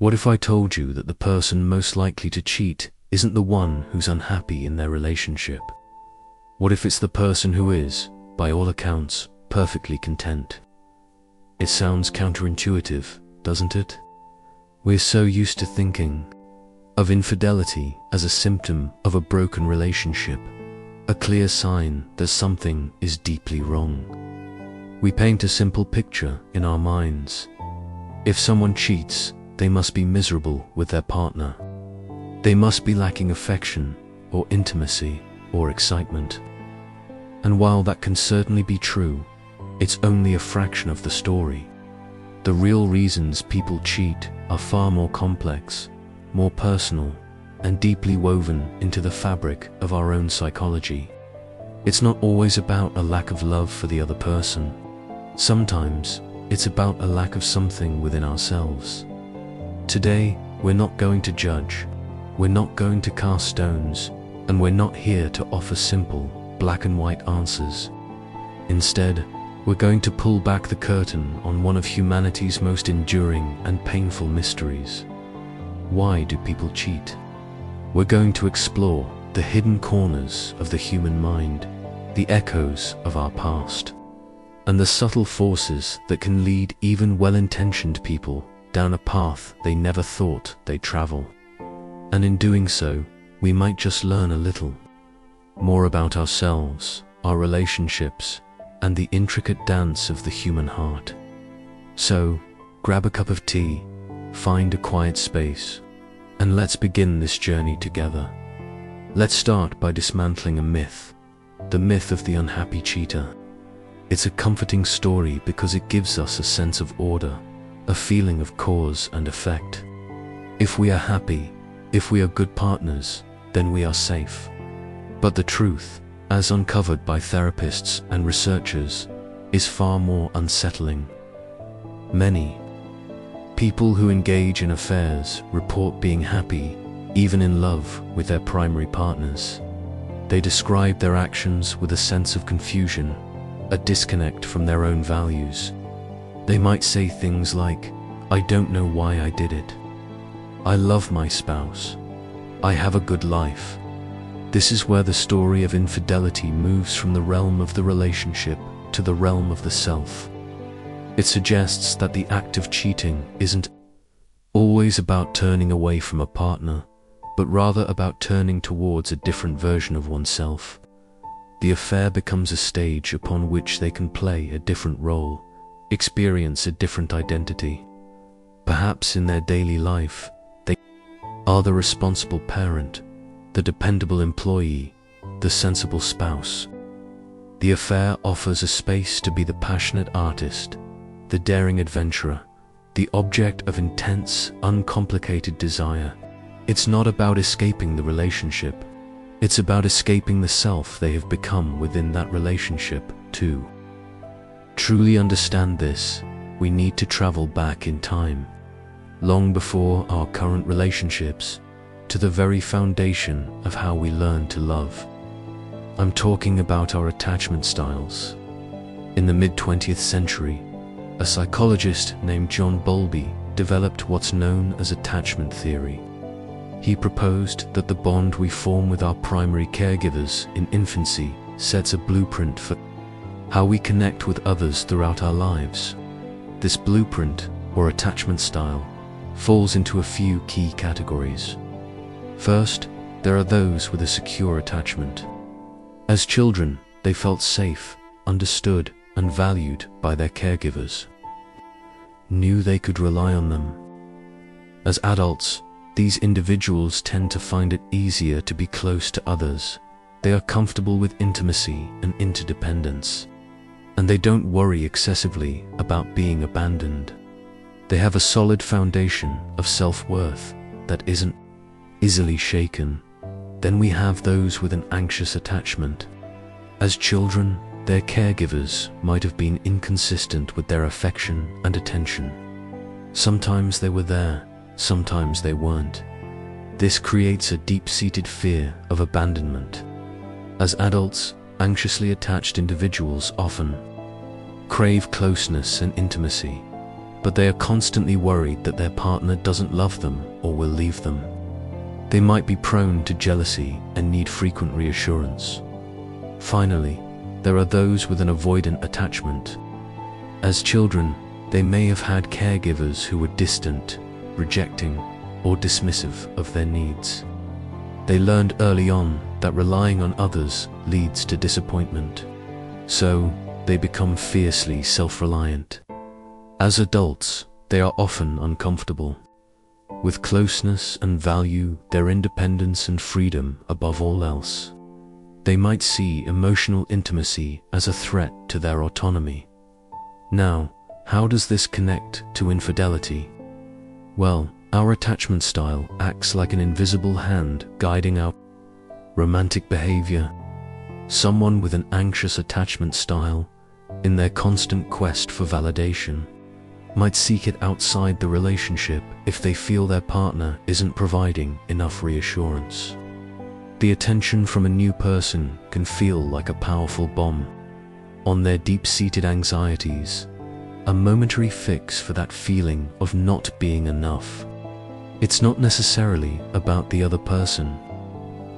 What if I told you that the person most likely to cheat isn't the one who's unhappy in their relationship? What if it's the person who is, by all accounts, perfectly content? It sounds counterintuitive, doesn't it? We're so used to thinking of infidelity as a symptom of a broken relationship, a clear sign that something is deeply wrong. We paint a simple picture in our minds. If someone cheats, they must be miserable with their partner. They must be lacking affection, or intimacy, or excitement. And while that can certainly be true, it's only a fraction of the story. The real reasons people cheat are far more complex, more personal, and deeply woven into the fabric of our own psychology. It's not always about a lack of love for the other person. Sometimes, it's about a lack of something within ourselves. Today, we're not going to judge, we're not going to cast stones, and we're not here to offer simple, black and white answers. Instead, we're going to pull back the curtain on one of humanity's most enduring and painful mysteries. Why do people cheat? We're going to explore the hidden corners of the human mind, the echoes of our past, and the subtle forces that can lead even well-intentioned people down a path they never thought they'd travel. And in doing so, we might just learn a little more about ourselves, our relationships, and the intricate dance of the human heart. So, grab a cup of tea, find a quiet space, and let's begin this journey together. Let's start by dismantling a myth, the myth of the unhappy cheater. It's a comforting story because it gives us a sense of order, a feeling of cause and effect. If we are happy, if we are good partners, then we are safe. But the truth, as uncovered by therapists and researchers, is far more unsettling. Many people who engage in affairs report being happy, even in love with their primary partners. They describe their actions with a sense of confusion, a disconnect from their own values. They might say things like, "I don't know why I did it. I love my spouse. I have a good life." This is where the story of infidelity moves from the realm of the relationship to the realm of the self. It suggests that the act of cheating isn't always about turning away from a partner, but rather about turning towards a different version of oneself. The affair becomes a stage upon which they can play a different role, experience a different identity. Perhaps in their daily life, they are the responsible parent, the dependable employee, the sensible spouse. The affair offers a space to be the passionate artist, the daring adventurer, the object of intense, uncomplicated desire. It's not about escaping the relationship. It's about escaping the self they have become within that relationship, too. Truly understand this, we need to travel back in time, long before our current relationships, to the very foundation of how we learn to love. I'm talking about our attachment styles. In the mid-20th century, a psychologist named John Bowlby developed what's known as attachment theory. He proposed that the bond we form with our primary caregivers in infancy sets a blueprint for how we connect with others throughout our lives. This blueprint, or attachment style, falls into a few key categories. First, there are those with a secure attachment. As children, they felt safe, understood, and valued by their caregivers, knew they could rely on them. As adults, these individuals tend to find it easier to be close to others. They are comfortable with intimacy and interdependence, and they don't worry excessively about being abandoned. They have a solid foundation of self-worth that isn't easily shaken. Then we have those with an anxious attachment. As children, their caregivers might have been inconsistent with their affection and attention. Sometimes they were there, sometimes they weren't. This creates a deep-seated fear of abandonment. As adults, anxiously attached individuals often crave closeness and intimacy. but they are constantly worried that their partner doesn't love them or will leave them. They might be prone to jealousy and need frequent reassurance. Finally, there are those with an avoidant attachment. As children, they may have had caregivers who were distant, rejecting, or dismissive of their needs. They learned early on that relying on others leads to disappointment, so they become fiercely self-reliant. As adults, they are often uncomfortable with closeness and value their independence and freedom above all else. They might see emotional intimacy as a threat to their autonomy. Now, how does this connect to infidelity? Well, our attachment style acts like an invisible hand guiding our romantic behavior. Someone with an anxious attachment style, in their constant quest for validation, might seek it outside the relationship if they feel their partner isn't providing enough reassurance. The attention from a new person can feel like a powerful bomb on their deep-seated anxieties, a momentary fix for that feeling of not being enough. It's not necessarily about the other person.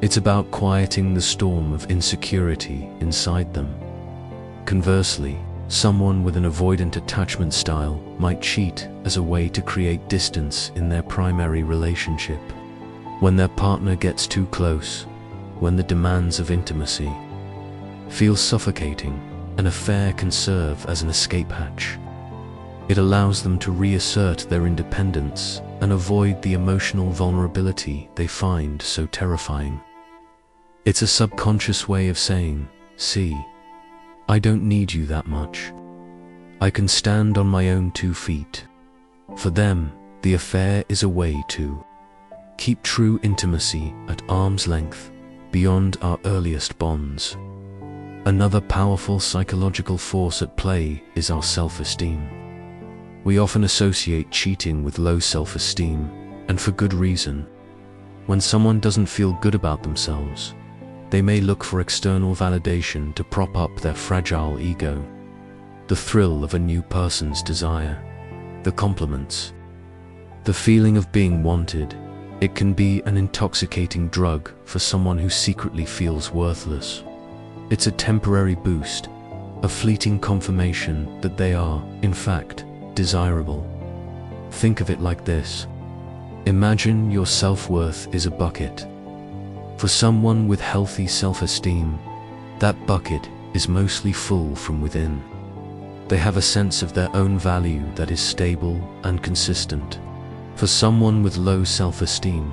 It's about quieting the storm of insecurity inside them. Conversely, someone with an avoidant attachment style might cheat as a way to create distance in their primary relationship. When their partner gets too close, when the demands of intimacy feel suffocating, an affair can serve as an escape hatch. It allows them to reassert their independence and avoid the emotional vulnerability they find so terrifying. It's a subconscious way of saying, "See, I don't need you that much. I can stand on my own 2 feet." For them, the affair is a way to keep true intimacy at arm's length, beyond our earliest bonds. Another powerful psychological force at play is our self-esteem. We often associate cheating with low self-esteem, and for good reason. When someone doesn't feel good about themselves, they may look for external validation to prop up their fragile ego. The thrill of a new person's desire, the compliments, the feeling of being wanted, it can be an intoxicating drug for someone who secretly feels worthless. It's a temporary boost, a fleeting confirmation that they are, in fact, desirable. Think of it like this. Imagine your self-worth is a bucket. For someone with healthy self-esteem, that bucket is mostly full from within. They have a sense of their own value that is stable and consistent. For someone with low self-esteem,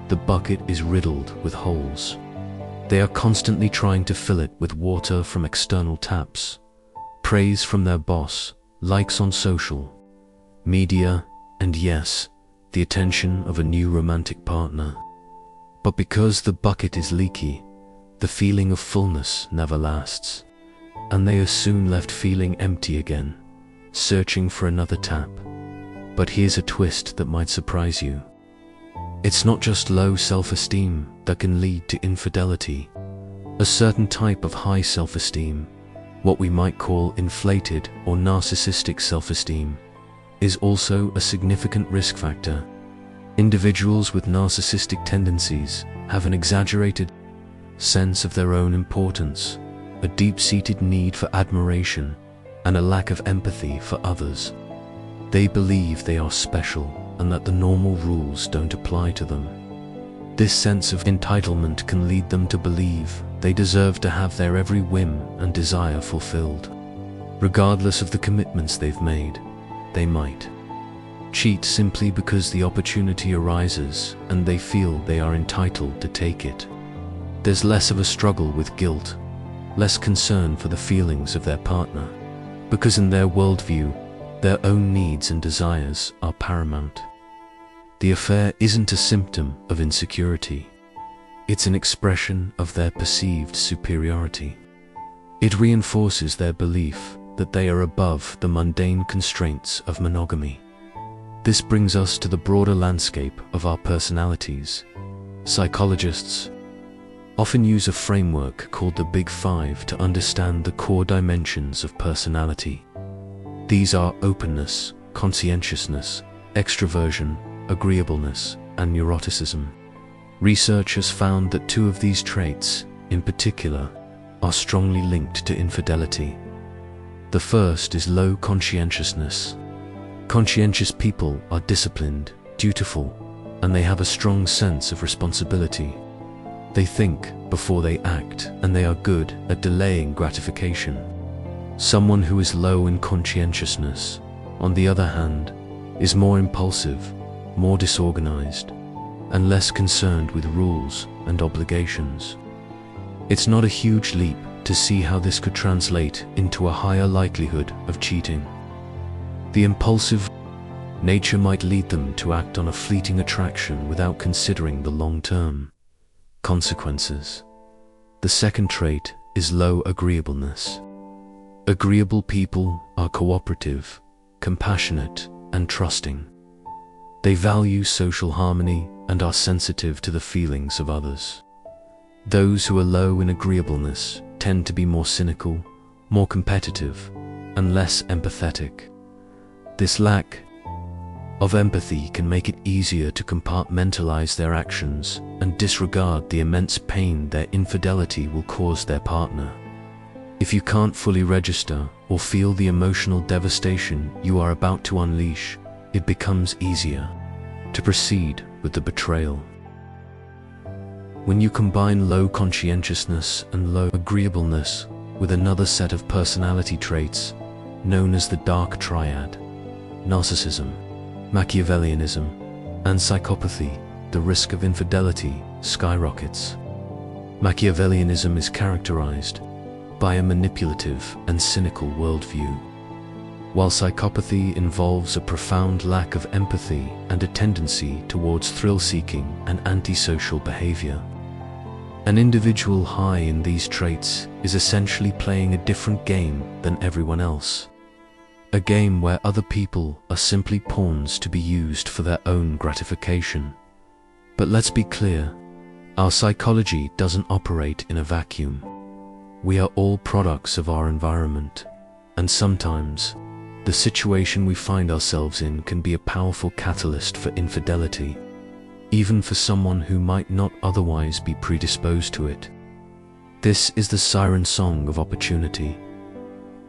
the bucket is riddled with holes. They are constantly trying to fill it with water from external taps, praise from their boss, likes on social media, and yes, the attention of a new romantic partner. But because the bucket is leaky, the feeling of fullness never lasts, and they are soon left feeling empty again, searching for another tap. But here's a twist that might surprise you. It's not just low self-esteem that can lead to infidelity. A certain type of high self-esteem, what we might call inflated or narcissistic self-esteem, is also a significant risk factor. Individuals with narcissistic tendencies have an exaggerated sense of their own importance, a deep-seated need for admiration, and a lack of empathy for others. They believe they are special and that the normal rules don't apply to them. This sense of entitlement can lead them to believe they deserve to have their every whim and desire fulfilled. Regardless of the commitments they've made, they might cheat simply because the opportunity arises and they feel they are entitled to take it. There's less of a struggle with guilt, less concern for the feelings of their partner, because in their worldview, their own needs and desires are paramount. The affair isn't a symptom of insecurity. It's an expression of their perceived superiority. It reinforces their belief that they are above the mundane constraints of monogamy. This brings us to the broader landscape of our personalities. Psychologists often use a framework called the Big Five to understand the core dimensions of personality. These are openness, conscientiousness, extroversion, agreeableness, and neuroticism. Research has found that 2 of these traits, in particular, are strongly linked to infidelity. The first is low conscientiousness. Conscientious people are disciplined, dutiful, and they have a strong sense of responsibility. They think before they act, and they are good at delaying gratification. Someone who is low in conscientiousness, on the other hand, is more impulsive, more disorganized, and less concerned with rules and obligations. It's not a huge leap to see how this could translate into a higher likelihood of cheating. The impulsive nature might lead them to act on a fleeting attraction without considering the long-term consequences. The second trait is low agreeableness. Agreeable people are cooperative, compassionate, and trusting. They value social harmony and are sensitive to the feelings of others. Those who are low in agreeableness tend to be more cynical, more competitive, and less empathetic. This lack of empathy can make it easier to compartmentalize their actions and disregard the immense pain their infidelity will cause their partner. If you can't fully register or feel the emotional devastation you are about to unleash, it becomes easier to proceed with the betrayal. When you combine low conscientiousness and low agreeableness with another set of personality traits known as the dark triad, narcissism, Machiavellianism, and psychopathy, the risk of infidelity skyrockets. Machiavellianism is characterized by a manipulative and cynical worldview, while psychopathy involves a profound lack of empathy and a tendency towards thrill-seeking and antisocial behavior. An individual high in these traits is essentially playing a different game than everyone else. A game where other people are simply pawns to be used for their own gratification. But let's be clear, our psychology doesn't operate in a vacuum. We are all products of our environment, and sometimes the situation we find ourselves in can be a powerful catalyst for infidelity, even for someone who might not otherwise be predisposed to it. This is the siren song of opportunity.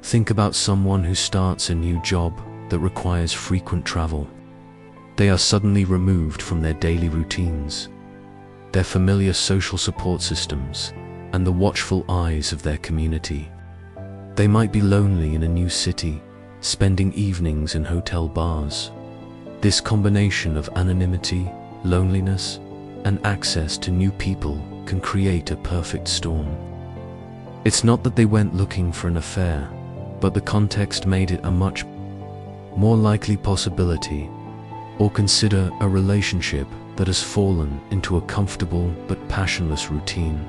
Think about someone who starts a new job that requires frequent travel. They are suddenly removed from their daily routines, their familiar social support systems, and the watchful eyes of their community. They might be lonely in a new city, spending evenings in hotel bars. This combination of anonymity, loneliness, and access to new people can create a perfect storm. It's not that they went looking for an affair, but the context made it a much more likely possibility. Or consider a relationship that has fallen into a comfortable but passionless routine.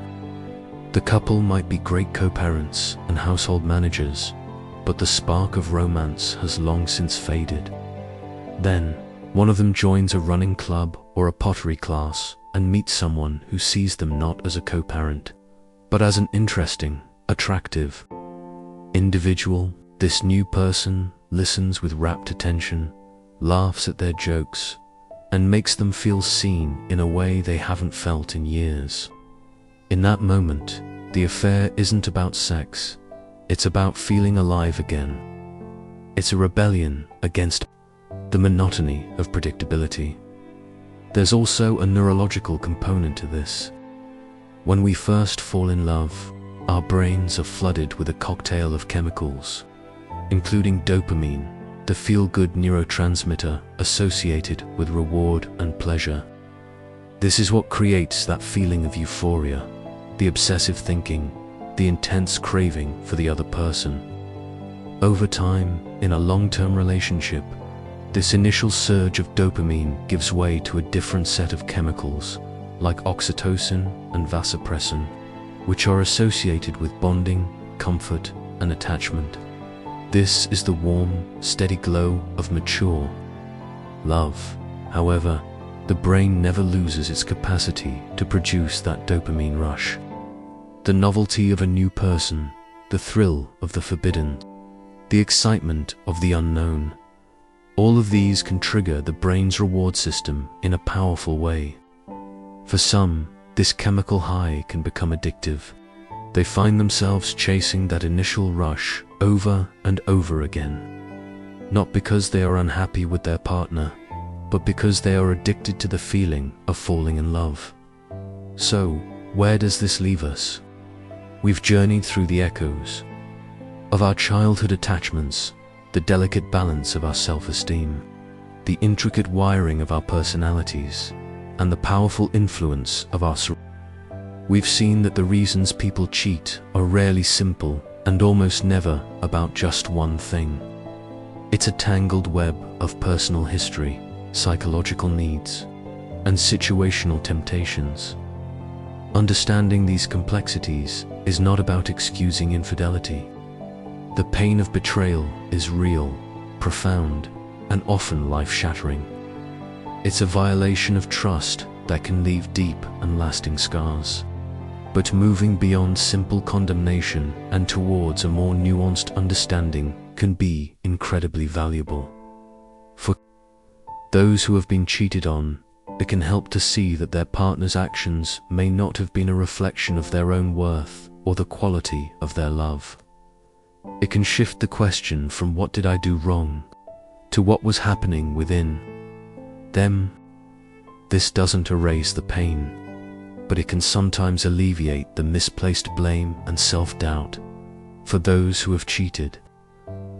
The couple might be great co-parents and household managers, but the spark of romance has long since faded. Then, one of them joins a running club or a pottery class and meets someone who sees them not as a co-parent, but as an interesting, attractive individual. This new person listens with rapt attention, laughs at their jokes, and makes them feel seen in a way they haven't felt in years. In that moment, the affair isn't about sex, it's about feeling alive again. It's a rebellion against the monotony of predictability. There's also a neurological component to this. When we first fall in love, our brains are flooded with a cocktail of chemicals, including dopamine, the feel-good neurotransmitter associated with reward and pleasure. This is what creates that feeling of euphoria, the obsessive thinking, the intense craving for the other person. Over time, in a long-term relationship, this initial surge of dopamine gives way to a different set of chemicals, like oxytocin and vasopressin, which are associated with bonding, comfort, and attachment. This is the warm, steady glow of mature love. However, the brain never loses its capacity to produce that dopamine rush. The novelty of a new person, the thrill of the forbidden, the excitement of the unknown, All of these can trigger the brain's reward system in a powerful way. For some, this chemical high can become addictive. They find themselves chasing that initial rush over and over again. Not because they are unhappy with their partner, but because they are addicted to the feeling of falling in love. So, where does this leave us? We've journeyed through the echoes of our childhood attachments, the delicate balance of our self-esteem, the intricate wiring of our personalities, and the powerful influence of our surroundings. We've seen that the reasons people cheat are rarely simple and almost never about just one thing. It's a tangled web of personal history, psychological needs, and situational temptations. Understanding these complexities is not about excusing infidelity. The pain of betrayal is real, profound, and often life-shattering. It's a violation of trust that can leave deep and lasting scars. But moving beyond simple condemnation and towards a more nuanced understanding can be incredibly valuable. For those who have been cheated on, it can help to see that their partner's actions may not have been a reflection of their own worth or the quality of their love. It can shift the question from "what did I do wrong?" to what was happening within them. This doesn't erase the pain, but it can sometimes alleviate the misplaced blame and self-doubt. For those who have cheated,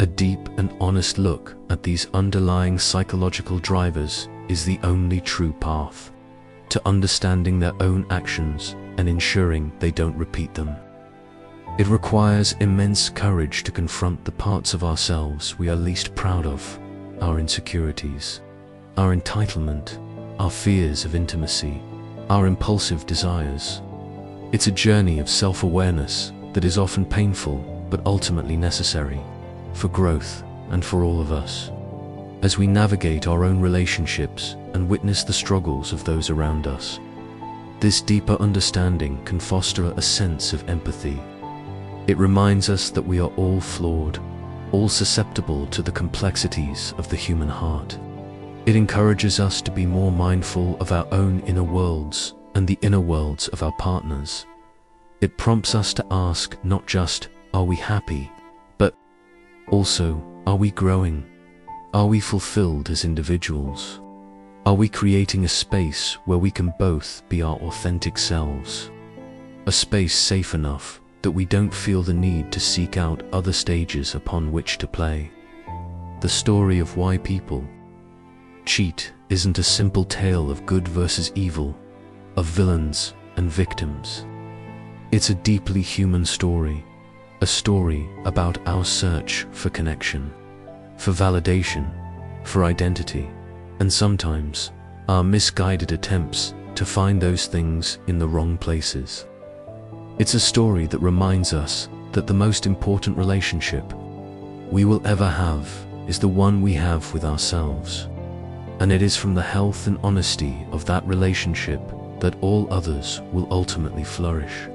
a deep and honest look at these underlying psychological drivers is the only true path to understanding their own actions and ensuring they don't repeat them. It requires immense courage to confront the parts of ourselves we are least proud of, our insecurities, our entitlement, our fears of intimacy, our impulsive desires. It's a journey of self-awareness that is often painful but ultimately necessary for growth and for all of us. As we navigate our own relationships and witness the struggles of those around us, this deeper understanding can foster a sense of empathy. It reminds us that we are all flawed, all susceptible to the complexities of the human heart. It encourages us to be more mindful of our own inner worlds and the inner worlds of our partners. It prompts us to ask not just, are we happy, but also, are we growing? Are we fulfilled as individuals? Are we creating a space where we can both be our authentic selves? A space safe enough that we don't feel the need to seek out other stages upon which to play. The story of why people cheat isn't a simple tale of good versus evil, of villains and victims. It's a deeply human story, a story about our search for connection, for validation, for identity, and sometimes our misguided attempts to find those things in the wrong places. It's a story that reminds us that the most important relationship we will ever have is the one we have with ourselves. And it is from the health and honesty of that relationship that all others will ultimately flourish.